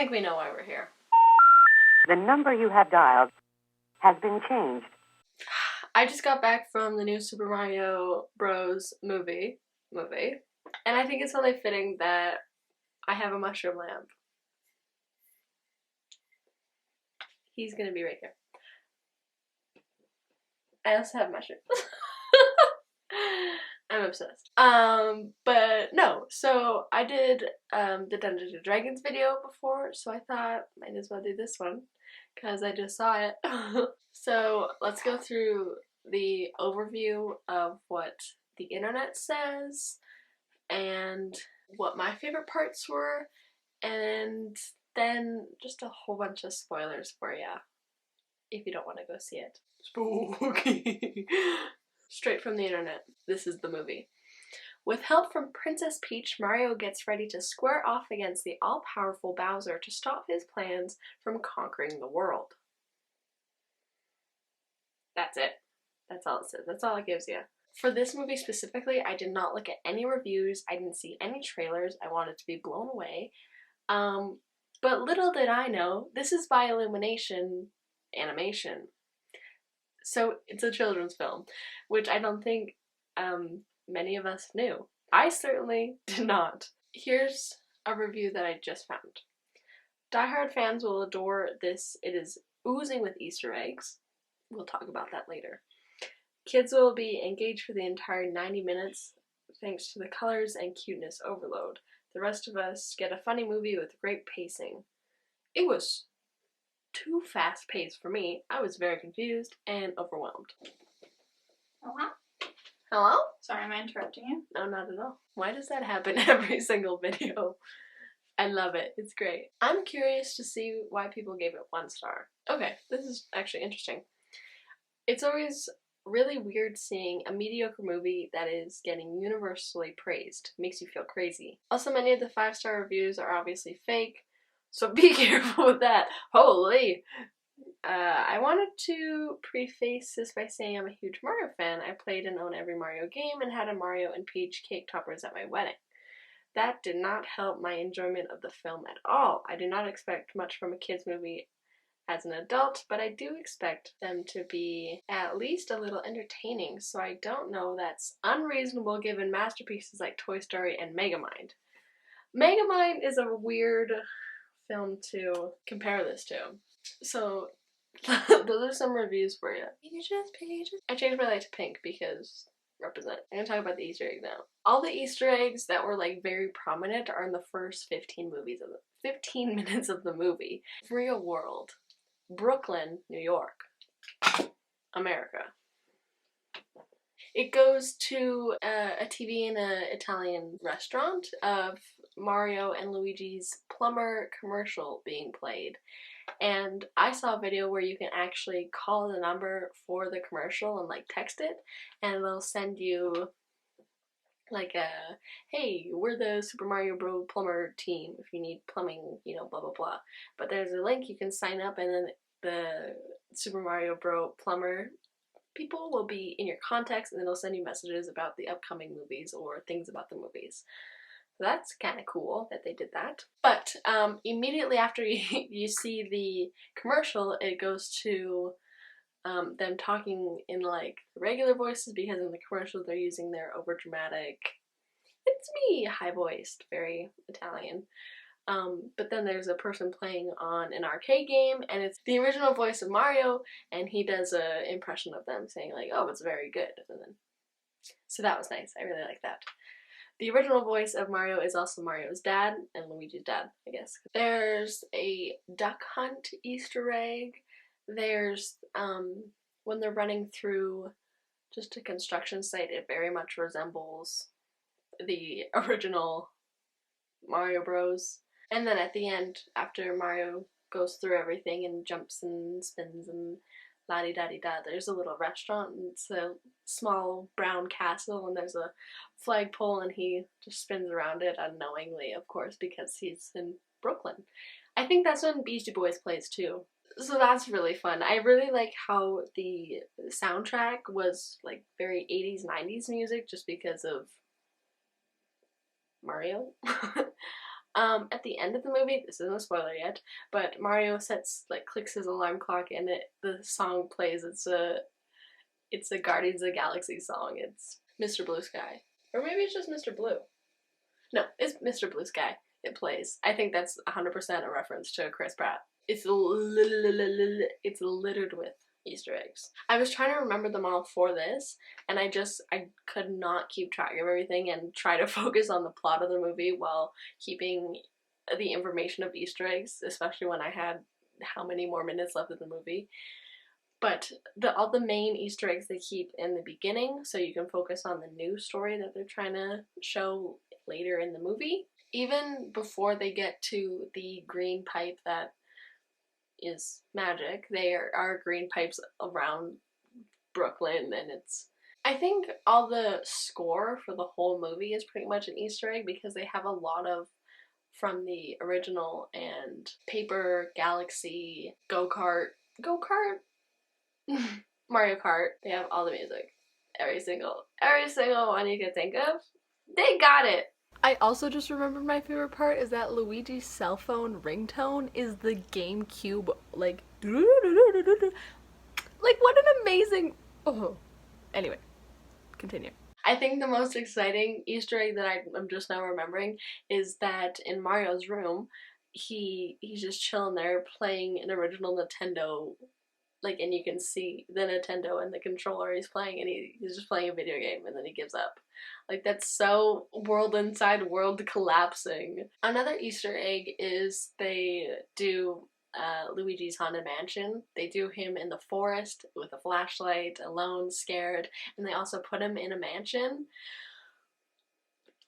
think we know why we're here. The number you have dialed has been changed. I just got back from the new Super Mario Bros. movie, and I think it's only fitting that I have a mushroom lamp. He's gonna be right here. I also have mushrooms. I'm obsessed. But no, so I did the Dungeons & Dragons video before, so I thought might as well do this one, because I just saw it. So let's go through the overview of what the internet says, and what my favorite parts were, and then just a whole bunch of spoilers for ya, if you don't want to go see it. Spooky! Straight from the internet. This is the movie. With help from Princess Peach, Mario gets ready to square off against the all-powerful Bowser to stop his plans from conquering the world. That's it. That's all it says. That's all it gives you. For this movie specifically, I did not look at any reviews. I didn't see any trailers. I wanted to be blown away. But little did I know, this is by Illumination Animation. So it's a children's film, which I don't think many of us knew. I certainly did not. Here's a review that I just found. Die-hard fans will adore this. It is oozing with Easter eggs. We'll talk about that later. Kids will be engaged for the entire 90 minutes thanks to the colors and cuteness overload. The rest of us get a funny movie with great pacing. It was too fast-paced for me. I was very confused and overwhelmed. Hello? Hello? Sorry, am I interrupting you? No, not at all. Why does that happen every single video? I love it. It's great. I'm curious to see why people gave it 1 star. Okay, this is actually interesting. It's always really weird seeing a mediocre movie that is getting universally praised. It makes you feel crazy. Also, many of the 5-star reviews are obviously fake, so be careful with that. Holy! I wanted to preface this by saying I'm a huge Mario fan. I played and own every Mario game and had a Mario and Peach cake toppers at my wedding. That did not help my enjoyment of the film at all. I do not expect much from a kids movie as an adult, but I do expect them to be at least a little entertaining, so I don't know that's unreasonable given masterpieces like Toy Story and Megamind. Megamind is a weird film to compare this to. So those are some reviews for you. Pages. I changed my light to pink because represent. I'm gonna talk about the Easter eggs now. All the Easter eggs that were like very prominent are in the first 15 minutes of the movie. Real world. Brooklyn, New York, America. It goes to a TV in an Italian restaurant of Mario and Luigi's plumber commercial being played. And I saw a video where you can actually call the number for the commercial and like text it, and they'll send you like a, hey, we're the Super Mario Bros. Plumber team if you need plumbing, you know, blah blah blah. But there's a link you can sign up, and then the Super Mario Bros. Plumber people will be in your contacts, and then they'll send you messages about the upcoming movies or things about the movies. So that's kind of cool that they did that. But immediately after you see the commercial, it goes to them talking in like regular voices, because in the commercial they're using their overdramatic, it's me, high-voiced, very Italian. But then there's a person playing on an arcade game, and it's the original voice of Mario, and he does an impression of them saying like, oh, it's very good. And then, so that was nice. I really like that. The original voice of Mario is also Mario's dad and Luigi's dad, I guess. There's a duck hunt Easter egg. There's, when they're running through just a construction site, it very much resembles the original Mario Bros. And then at the end, after Mario goes through everything and jumps and spins and la-di-da-di-da, there's a little restaurant, and it's a small brown castle, and there's a flagpole, and he just spins around it unknowingly, of course, because he's in Brooklyn. I think that's when Beastie Boys plays too. So that's really fun. I really like how the soundtrack was like very 80s, 90s music, just because of Mario. At the end of the movie, this isn't a spoiler yet, but Mario clicks his alarm clock and the song plays. It's a Guardians of the Galaxy song. It's Mr. Blue Sky. Or maybe it's just Mr. Blue. No, it's Mr. Blue Sky. It plays. I think that's 100% a reference to Chris Pratt. It's littered with Easter eggs. I was trying to remember them all for this, and I could not keep track of everything and try to focus on the plot of the movie while keeping the information of Easter eggs, especially when I had how many more minutes left of the movie. But all the main Easter eggs they keep in the beginning, so you can focus on the new story that they're trying to show later in the movie. Even before they get to the green pipe that is magic, there are green pipes around Brooklyn, and I think all the score for the whole movie is pretty much an Easter egg because they have a lot of from the original and Paper, Galaxy, Go-Kart, Mario Kart. They have all the music. Every single one you can think of. They got it! I also just remembered my favorite part is that Luigi's cell phone ringtone is the GameCube, like what an amazing... Oh. Anyway, continue. I think the most exciting Easter egg that I'm just now remembering is that in Mario's room, he's just chilling there playing an original Nintendo, and you can see the Nintendo and the controller he's playing, and he's just playing a video game, and then he gives up. That's so world inside world collapsing. Another Easter egg is they do Luigi's Haunted Mansion. They do him in the forest with a flashlight, alone, scared, and they also put him in a mansion.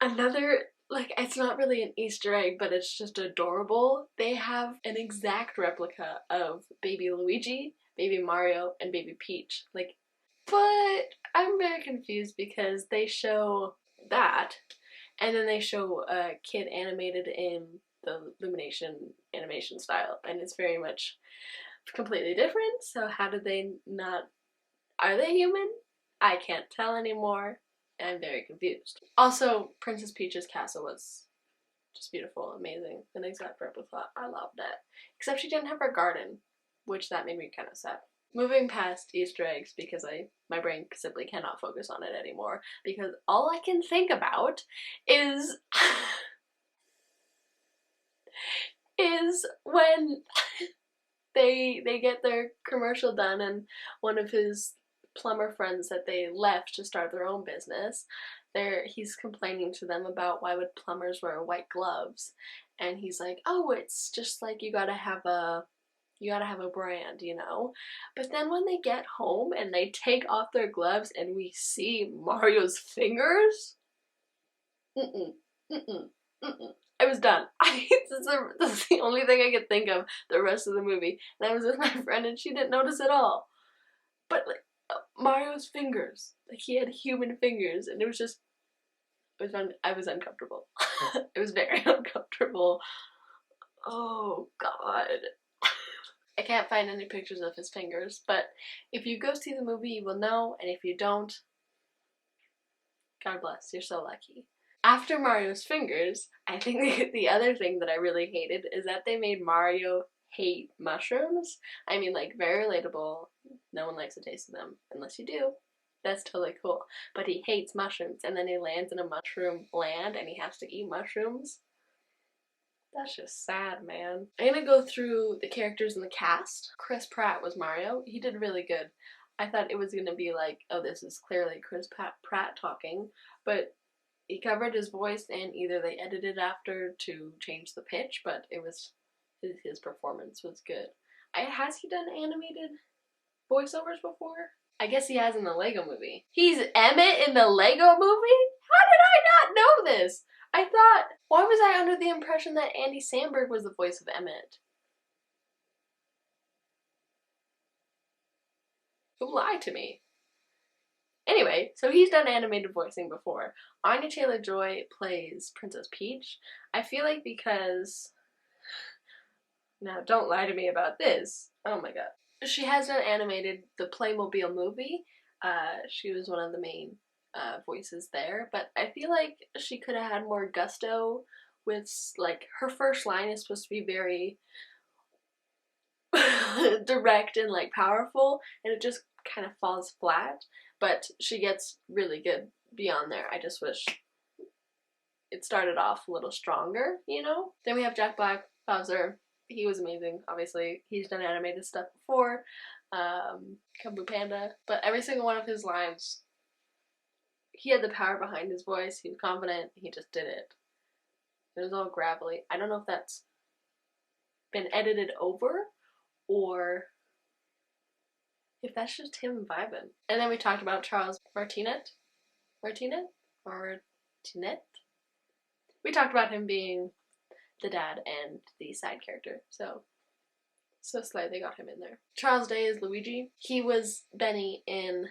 Another, it's not really an Easter egg, but it's just adorable. They have an exact replica of Baby Luigi, Baby Mario, and Baby Peach. But I'm very confused because they show that, and then they show a kid animated in the Illumination animation style, and it's very much completely different, so how did they not... Are they human? I can't tell anymore. I'm very confused. Also, Princess Peach's castle was just beautiful, amazing, an exact replica. I loved it. Except she didn't have her garden, which that made me kind of sad. Moving past Easter eggs because my brain simply cannot focus on it anymore because all I can think about is when they get their commercial done and one of his plumber friends that they left to start their own business, he's complaining to them about why would plumbers wear white gloves, and he's like, oh, it's just you gotta have a brand, But then when they get home and they take off their gloves and we see Mario's fingers, I was done. This is the only thing I could think of the rest of the movie. And I was with my friend and she didn't notice at all. But Mario's fingers, he had human fingers, and I was uncomfortable. It was very uncomfortable. Oh God. I can't find any pictures of his fingers, but if you go see the movie, you will know, and if you don't, God bless, you're so lucky. After Mario's fingers, I think the other thing that I really hated is that they made Mario hate mushrooms. I mean, very relatable. No one likes to taste them, unless you do. That's totally cool. But he hates mushrooms, and then he lands in a mushroom land, and he has to eat mushrooms. That's just sad, man. I'm gonna go through the characters in the cast. Chris Pratt was Mario. He did really good. I thought it was gonna be oh, this is clearly Chris Pratt talking, but he covered his voice, and either they edited after to change the pitch, but his performance was good. Has he done animated voiceovers before? I guess he has in the Lego movie. He's Emmett in the Lego movie? How did I not know this? Why was I under the impression that Andy Samberg was the voice of Emmett? Who lied to me? Anyway, so he's done animated voicing before. Anya Taylor-Joy plays Princess Peach. I feel because... Now, don't lie to me about this. Oh my god. She has done animated the Playmobil movie. She was one of the main voices there, but I feel she could have had more gusto with, like, her first line is supposed to be very direct and, like, powerful, and it just kind of falls flat, but she gets really good beyond there. I just wish it started off a little stronger, you know? Then we have Jack Black, Bowser. He was amazing, obviously. He's done animated stuff before, Kung Fu Panda, but every single one of his lines, he had the power behind his voice, he was confident, he just did it. It was all gravelly. I don't know if that's been edited over, or if that's just him vibing. And then we talked about Charles Martinet? We talked about him being the dad and the side character, so slay they got him in there. Charles Day is Luigi. He was Benny in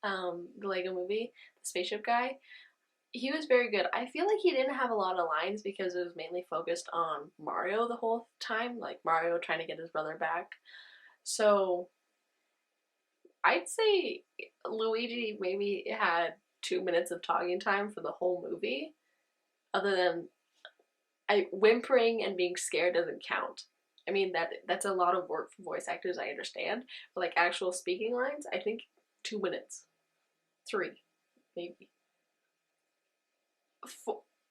the Lego Movie, the spaceship guy. He was very good. I feel like he didn't have a lot of lines because it was mainly focused on Mario the whole time, like Mario trying to get his brother back. So I'd say Luigi maybe had 2 minutes of talking time for the whole movie, other than whimpering and being scared doesn't count. I mean, that's a lot of work for voice actors, I understand, but like actual speaking lines, I think 2 minutes. 3, maybe.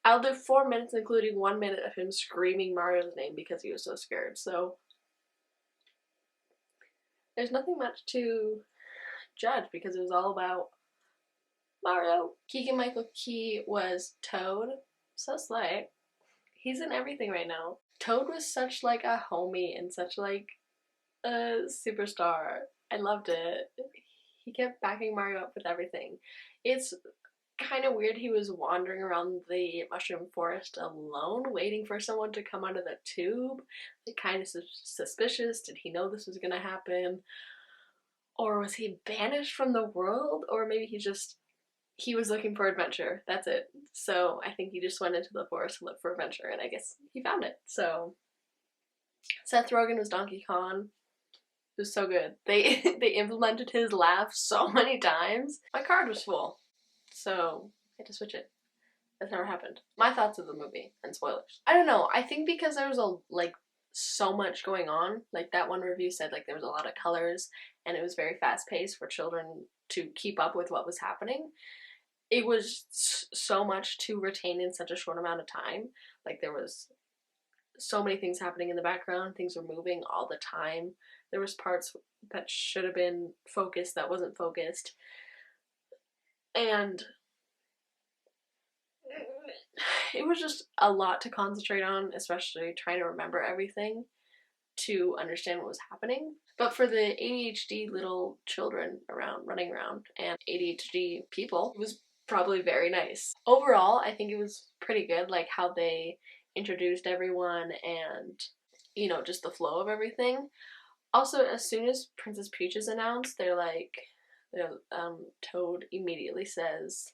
I'll do 4 minutes, including 1 minute of him screaming Mario's name because he was so scared, so there's nothing much to judge because it was all about Mario. Keegan-Michael Key was Toad. So slay. He's in everything right now. Toad was such like a homie and such like a superstar. I loved it. He kept backing Mario up with everything. It's kind of weird he was wandering around the mushroom forest alone, waiting for someone to come out of the tube. Like, kind of suspicious. Did he know this was gonna happen? Or was he banished from the world? Or maybe he was looking for adventure. That's it. So I think he just went into the forest to look for adventure, and I guess he found it. So Seth Rogen was Donkey Kong. It was so good. They implemented his laugh so many times. My card was full, so I had to switch it. That's never happened. My thoughts of the movie and spoilers. I don't know. I think because there was so much going on. Like that one review said, like there was a lot of colors and it was very fast paced for children to keep up with what was happening. It was so much to retain in such a short amount of time. Like there was so many things happening in the background. Things were moving all the time. There was parts that should have been focused that wasn't focused. And it was just a lot to concentrate on, especially trying to remember everything to understand what was happening. But for the ADHD little children running around and ADHD people, it was probably very nice. Overall, I think it was pretty good, like how they introduced everyone and, you know, just the flow of everything. Also, as soon as Princess Peach is announced, Toad immediately says,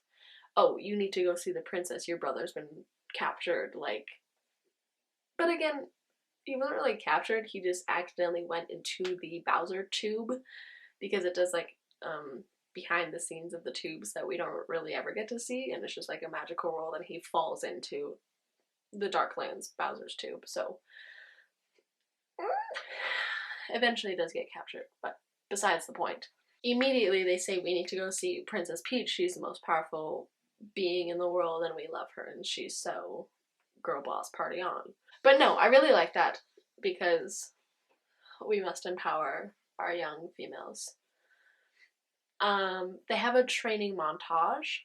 "Oh, you need to go see the princess, your brother's been captured," like, but again, he wasn't really captured, he just accidentally went into the Bowser tube, because it does, like, behind the scenes of the tubes that we don't really ever get to see, and it's just like a magical world, and he falls into the Darklands Bowser's tube, so eventually does get captured, but besides the point. Immediately they say we need to go see Princess Peach, she's the most powerful being in the world and we love her and she's so girl boss, party on. But no, I really like that because we must empower our young females. They have a training montage.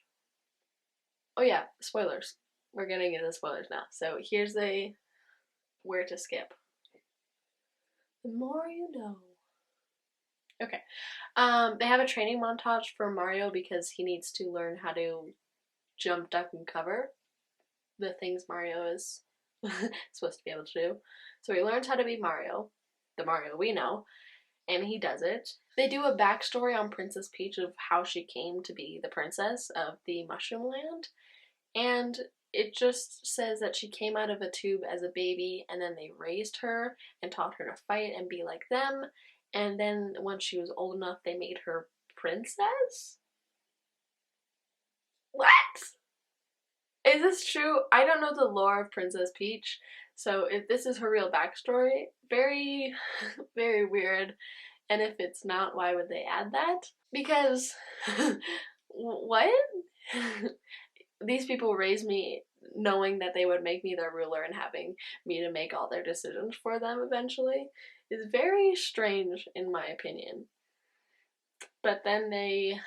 Oh yeah, spoilers. We're getting into spoilers now. So here's where to skip. The more you know. Okay. They have a training montage for Mario because he needs to learn how to jump, duck, and cover. The things Mario is supposed to be able to do. So he learns how to be Mario, the Mario we know, and he does it. They do a backstory on Princess Peach of how she came to be the princess of the Mushroom Land, and it just says that she came out of a tube as a baby and then they raised her and taught her to fight and be like them, and then when she was old enough they made her princess? What? Is this true? I don't know the lore of Princess Peach, so if this is her real backstory, very, very weird. And if it's not, why would they add that? Because, what? These people raised me knowing that they would make me their ruler and having me to make all their decisions for them eventually is very strange in my opinion. But then they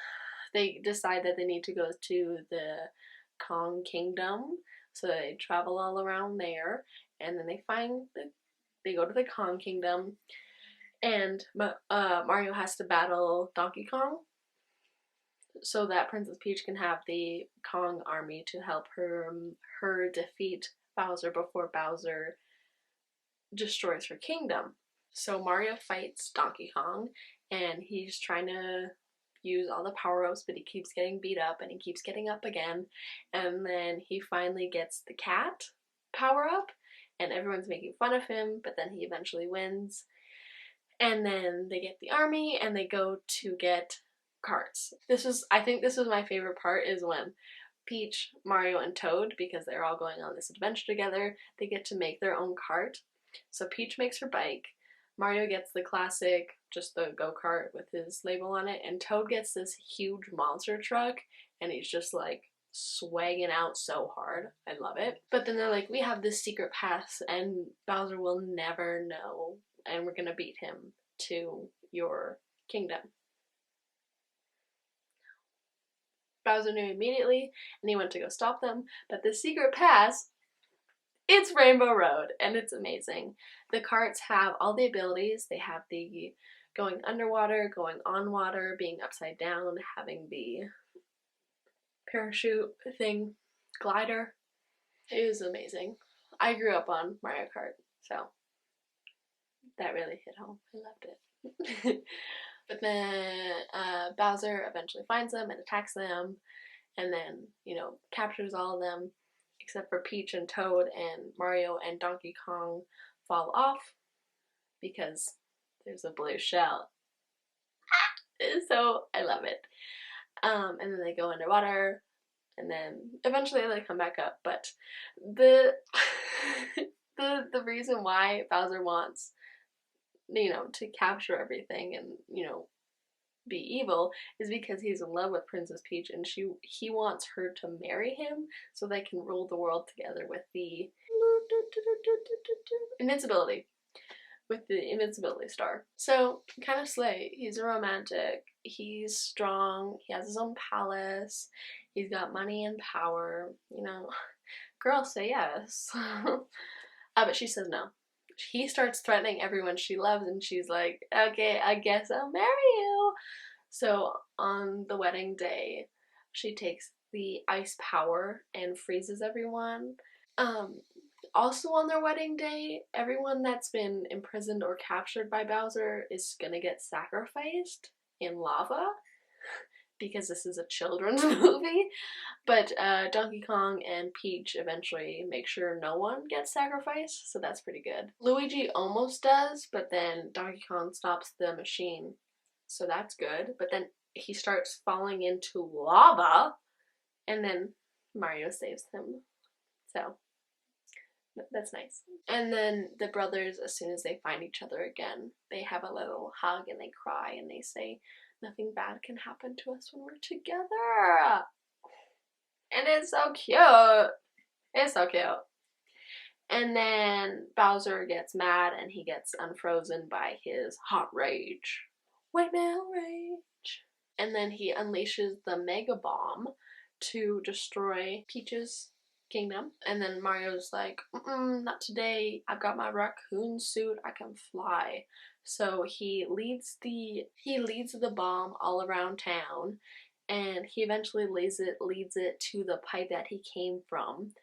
decide that they need to go to the Kong Kingdom, so they travel all around there, and then they go to the Kong Kingdom, and Mario has to battle Donkey Kong so that Princess Peach can have the Kong army to help her defeat Bowser before Bowser destroys her kingdom. So Mario fights Donkey Kong, and he's trying to use all the power-ups, but he keeps getting beat up, and he keeps getting up again, and then he finally gets the cat power-up, and everyone's making fun of him, but then he eventually wins. And then they get the army, and they go to get carts. I think this was my favorite part, is when Peach, Mario, and Toad, because they're all going on this adventure together, they get to make their own cart. So Peach makes her bike, Mario gets the classic, just the go-kart with his label on it, and Toad gets this huge monster truck, and he's just like swagging out so hard. I love it. But then they're like, we have this secret pass, and Bowser will never know, and we're gonna beat him to your kingdom. Bowser knew immediately, and he went to go stop them, but the secret pass, it's Rainbow Road, and it's amazing. The carts have all the abilities. They have the going underwater, going on water, being upside down, having the parachute thing, glider. It was amazing. I grew up on Mario Kart, so that really hit home. I loved it. But then Bowser eventually finds them and attacks them, and then, captures all of them, except for Peach and Toad, and Mario and Donkey Kong fall off because there's a blue shell. So I love it. And then they go underwater, and then eventually they come back up. But the the reason why Bowser wants, to capture everything and, be evil is because he's in love with Princess Peach, and he wants her to marry him so they can rule the world together with the invincibility. With the invincibility star. So, kind of slay. He's a romantic. He's strong. He has his own palace. He's got money and power. Girls say yes. But she says no. He starts threatening everyone she loves, and she's like, okay, I guess I'll marry you. So, on the wedding day, she takes the ice power and freezes everyone. Also on their wedding day, everyone that's been imprisoned or captured by Bowser is gonna get sacrificed in lava, because this is a children's movie. But Donkey Kong and Peach eventually make sure no one gets sacrificed, so that's pretty good. Luigi almost does, but then Donkey Kong stops the machine, so that's good. But then he starts falling into lava, and then Mario saves him. So that's nice. And then the brothers, as soon as they find each other again, they have a little hug and they cry and they say, nothing bad can happen to us when we're together. And it's so cute. It's so cute. And then Bowser gets mad and he gets unfrozen by his hot rage. White male rage. And then he unleashes the Mega Bomb to destroy Peach's kingdom. And then Mario's like, not today. I've got my raccoon suit. I can fly. So he leads the bomb all around town, and he eventually leads it to the pipe that he came from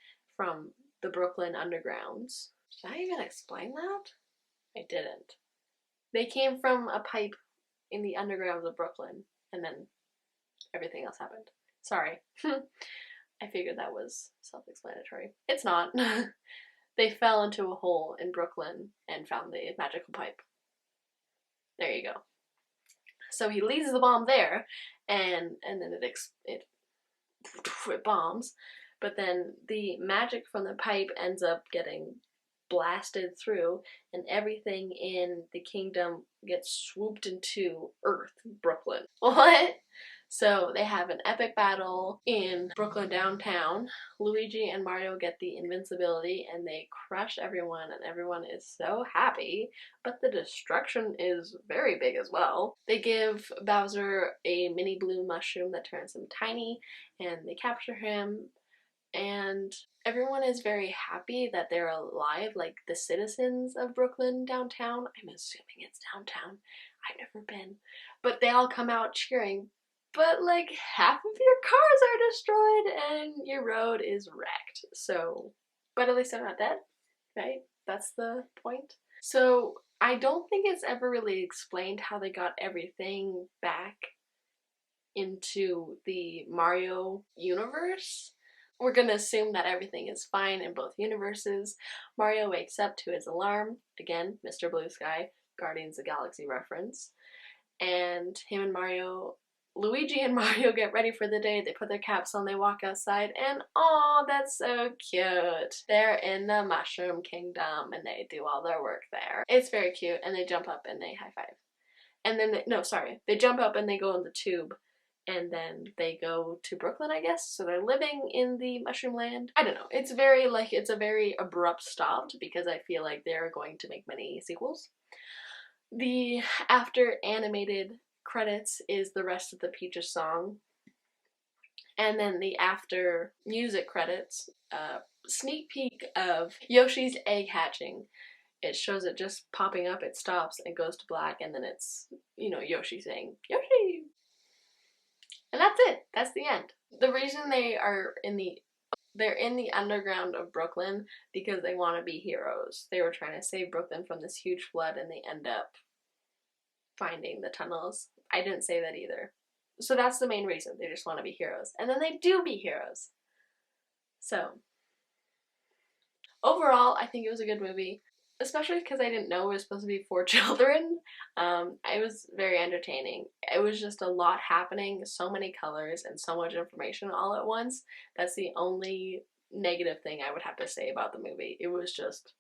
the Brooklyn Undergrounds. Did I even explain that? I didn't. They came from a pipe in the undergrounds of Brooklyn, and then everything else happened. Sorry. I figured that was self-explanatory. It's not. They fell into a hole in Brooklyn and found the magical pipe. There you go. So he leaves the bomb there, and then it bombs. but then the magic from the pipe ends up getting blasted through, and everything in the kingdom gets swooped into Earth, Brooklyn. What? So they have an epic battle in Brooklyn downtown. Luigi and Mario get the invincibility and they crush everyone, and everyone is so happy, but the destruction is very big as well. They give Bowser a mini blue mushroom that turns him tiny, and they capture him, and everyone is very happy that they're alive, like the citizens of Brooklyn downtown. I'm assuming it's downtown. I've never been. But they all come out cheering, but like half of your cars are destroyed and your road is wrecked. So, but at least they're not dead, right? That's the point. So I don't think it's ever really explained how they got everything back into the Mario universe. We're gonna assume that everything is fine in both universes. Mario wakes up to his alarm, again, Mr. Blue Sky, Guardians of the Galaxy reference, and Luigi and Mario get ready for the day. They put their caps on, they walk outside, and oh, that's so cute. They're in the Mushroom Kingdom and they do all their work there. It's very cute, and they jump up and they high five. And then, they jump up and they go in the tube, and then they go to Brooklyn, I guess. So they're living in the Mushroom Land. I don't know. It's a very abrupt stop because I feel like they're going to make many sequels. The after animated credits is the rest of the Peaches song, and then the after music credits, sneak peek of Yoshi's egg hatching. It shows it just popping up, it stops, it goes to black, and then it's, Yoshi saying, Yoshi! And that's it. That's the end. The reason they're in the underground of Brooklyn because they want to be heroes. They were trying to save Brooklyn from this huge flood, and they end up finding the tunnels. I didn't say that either. So that's the main reason. They just want to be heroes. And then they do be heroes. So, overall, I think it was a good movie. Especially because I didn't know it was supposed to be for children. It was very entertaining. It was just a lot happening, so many colors and so much information all at once. That's the only negative thing I would have to say about the movie. It was just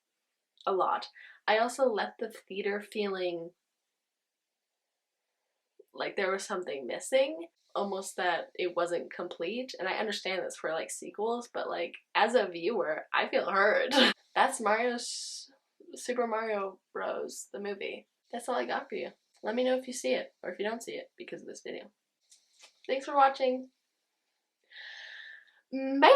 a lot. I also left the theater feeling like there was something missing, almost that it wasn't complete. And I understand this for like sequels, but like as a viewer, I feel hurt. That's Super Mario Bros. The movie. That's all I got for you. Let me know if you see it, or if you don't see it because of this video. Thanks for watching. Bye!